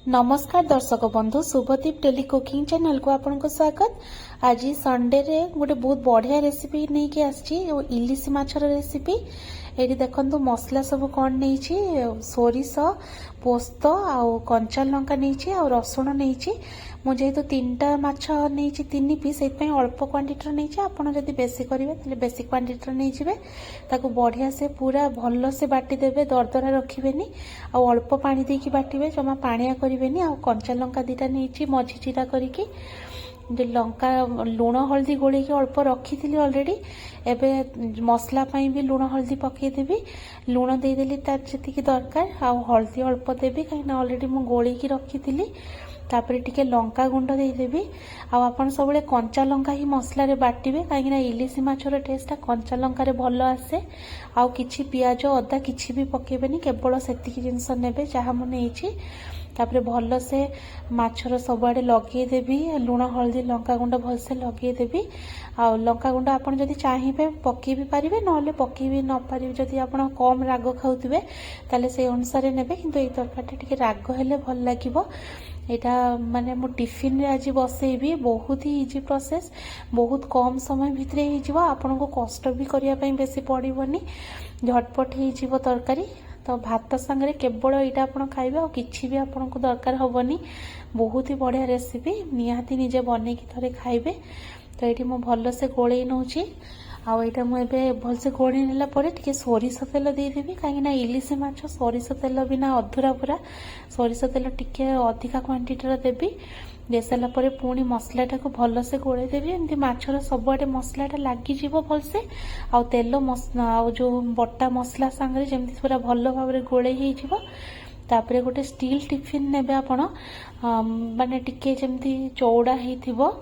नमस्कार दर्शक बंधु शुभदीप डेली कुकिंग चैनल को आपको स्वागत। आज संडे रे गोटे बहुत बढ़िया रेसिपी नहीं कि आसी इलिश माछर रेसिपी। ये देखो मसला सब कौन नहीं सोरिष पोस्त आउ कंचा लंका नहीं आ रसुण नहीं मुझे तीनटा माछ नहीं तीन पीस से अल्प क्वांटिटी नहीं आपड़ जब बेसी करेंगे बेसी क्वांटिटी नहीं ताकू बढ़िया से पूरा भल से बाटी देवे दरदरा रखिबेनी आउ अल्प पानी देकी बाटिबे जमा पानिया करेंगे आ कंचा लंका दीटा नहीं मझी चिरा करके लंका लुण हल्दी गोल अल्प रखी थी ऑलरेडी एबे मसला पाई भी लुण हल्दी पकईदेवी लुण देदेली तार जी दरकार आ हल्दी अल्प देवी कहीं ऑलरेडी मु गोल रखी थी तापर टिके लंका गुंड देदेवी आपन सब कंचा लंका ही मसला रे बाटिबे कहीं इलिश माछर टेस्टा कंचा लंका रे भल आसे आउ किछि पियाज अदा किछि भी पकेबेनी केवल सेतिकी जिंस नेबे जहाँ मु नेइछि तापर भल से माछर सबआडे लगे देवी लुण हल्दी लंका गुंड भलसे लगे देवी आ लंका गुंड आपन जदि चाहिए पकई भी पारिबे नले पकई भी न पारिबे जदि आपन कम राग खाउथिबे ताले से अनुसार नेबे किंतु ए तरकाटा टिके राग हेले भल लागिबो। यहाँ माने मु टिफिन रे आज बसैबी बहुत ही इजी प्रोसेस बहुत कम समय भितर हो आपन को कष्ट भी करने बेसी पड़ोनी झटपट हो तरकारी तो भात सांगे केवल यहाँ आप खाइबे और किसी भी आपन को दरकार हेनी बहुत ही बढ़िया रेसिपी निहाती निजे बन थे खाइबे। तो ये मुझे भल से गोल नौची आईटा मुझे भलसे गोड़ी नेला टे सोरिष तेल देदेवी कहीं इलिश माछ सोरिष तेल बिना अधूरा पूरा सोरिष तेल टिके अधिका क्वांटिटी देवी दे सारा पुणी मसलाटा को भलसे गोड़े देवी एमती माछर सबुआडे मसलाटा लगिज भलसे आउ तेल आउ जो बटा मसला सांगे जमी पूरा भल भाव गोड़े होपर गोटे स्टील टिफिन ने आपण माने टिके जमती चौड़ा हो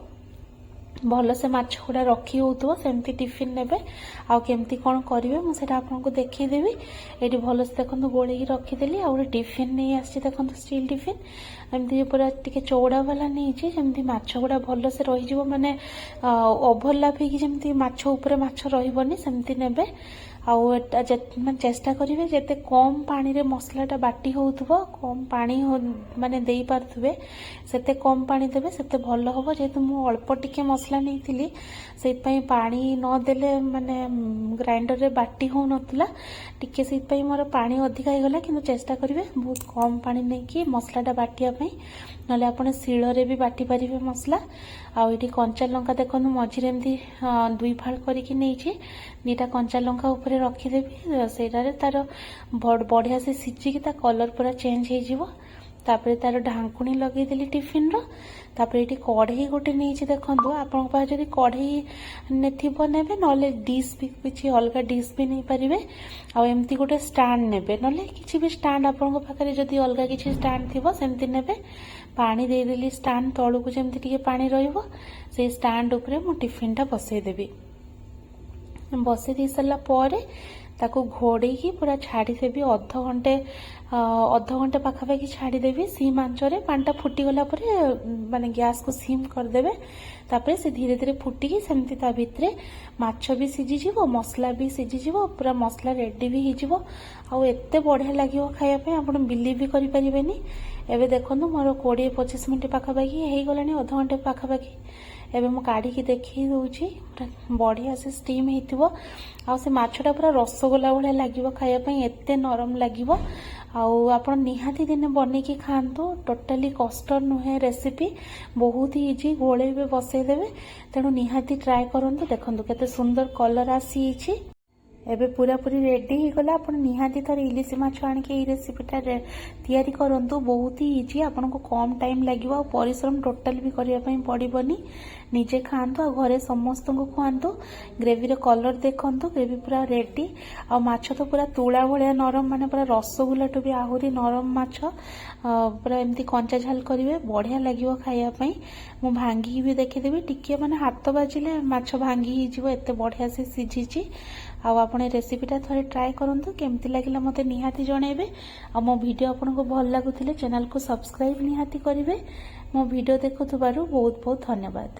भल से माछ गुड़ा रखी हो सेमती टिफिन ने आमती कौन करेंगे मुझे आपको देखीदेवी ये भल से देखो गोल रखीदेली आ गए टिफिन नहीं आसी देखो स्टील टिफिन एमती पूरा टे चौड़ा वाला नहीं जमी माछ गुड़ा भल से रही माने ओभरलैप होमती माछ उपर माछ रही सेमती ने आउ चेष्टा करेंगे जिते कम पानी रे मसलाटा बाटी होउथबो कम पानी माने देई पारथुबे सेते कम पानी देबे सेते भल होबो जेतु मु अल्प टिके मसला नैथिली सेत पई पानी न देले माने ग्राइंडर रे बाटी हो नतला टिके सेत पई मोर पानी अधिका हो गला किंतु चेष्टा करेंगे बहुत कम पानी नै कि मसलाटा बाटिया पई नले आपण शिल रे भी बाटी परिबे मसला आ एठी कंचा लंका देखनु मझिरे एमती दुई फाळ करिकि नैछि दीटा कंचा लंका ऊपर रखीदेवी सेटारे तार बढ़िया से सिझिकी ता कलर पूरा चेंज हो तापर तार ढांकुणी लगेदेली टिफिन रो तापर ये कढ़ई गोटे नहीं देखो आपण पास जब कढ़ई ने नले डिश भी किसी अलग डिश भी नहीं पारे आमती गोटे स्टाण्ड ने कि भी स्टाण्ड आपण पाखे जब अलग किसी स्टाण्ड थी सेमती ने पानी देदेली स्टाण्ड तलू जमी टे पानी रे स्टाण्ड उपरे मु टिफिन टा बसईदेवी बसई दे सारा ताको घोड़े पूरा छाड़ीदेवी अध घंटे पाखापाखि छाड़ीदेवी सीम आंचरे पानीटा फुटीगला माने गैस को सीम करदेवे तापर से धीरे धीरे फुटिकी सेमती ता भितरे माछ भी सीझीज मसला भी सीझीज पूरा मसला रेडी भी हो एते बढ़िया लगे खायापे आप बिलीव भी करें। एबे देखो मोर 20-25 मिनट पाखापाखि हो गलानी अध घंटे पाखापाखि एबे मु काढ़ी देखी दूची बढ़िया से स्टीम होइतिबो आ से माछटा पूरा रसगोला भाया लगे खायापे एते नरम लगे आपण निहाती दिने बनेकी खातु टोटाली कष्ट नुहे रेसिपी बहुत ही इजी गोले बसईदेवे तेणु निहाती ट्राए करंतु देखंतु केते सुंदर कलर आसी एबे पूरा पूरी रेडी हो गला आपण निहाती थर इलिश माछ आनिके ई रेसिपीटा तैयारी करंतु बहुत ही इजी आपन को कम टाइम लागिवो और परिश्रम टोटल भी करिया पई पड़िबनी निजे खांतु और घरे समस्त को खुआंतु ग्रेवी रे कलर देखंतु ग्रेवी पूरा रेडी आ माछ तो पूरा तुला भलिया नरम माने पूरा रसगुल्ला टू भी आहुरी नरम माछ पूरा एमती कंचा झाल करिवे बढ़िया लागिवो खाया पई मु भांगी भी देखिदेबी टिके माने हाथ बाजिले माछ भांगी ही जीवो एते बढ़िया से सिझीची आ आपण रेसिपीटा थोड़े ट्राए करंतु केमती लागिला मते निहाती जणेबे आ मो वीडियो आपनको भल लागुथिले चैनल को सब्सक्राइब निहाती करिवे मो वीडियो देखुथबारु बहुत बहुत धन्यवाद।